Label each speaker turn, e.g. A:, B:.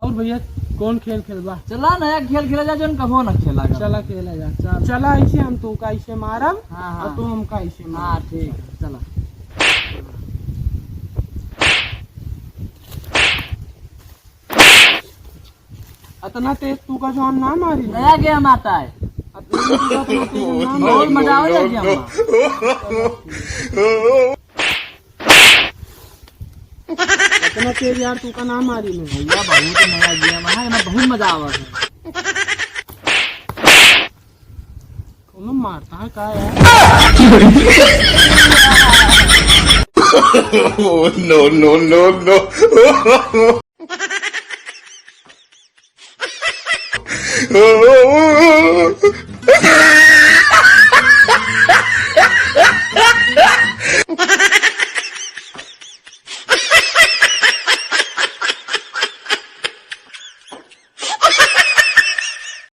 A: और भैया कौन खेल खेलबा?
B: चला नया खेल खेला जा जोन कहो न खेला गा।
A: चला खेला जा। चला ऐसे हम तू का ऐसे मारब
B: हाँ
A: और तू हम का ऐसे
B: हाँ
A: मारब।
B: ठीक है चला।
A: इतना तेज तू का जो हम ना मारी
B: नया गेम आता है, बहुत मजा आवे गेम में।
A: इतना तेज यार तू का ना मारी में
B: भैया बहुत नया गेम है, एमे बहुत मजा आवे है।
A: कौन मारता है का यार?
C: no, no, no, no.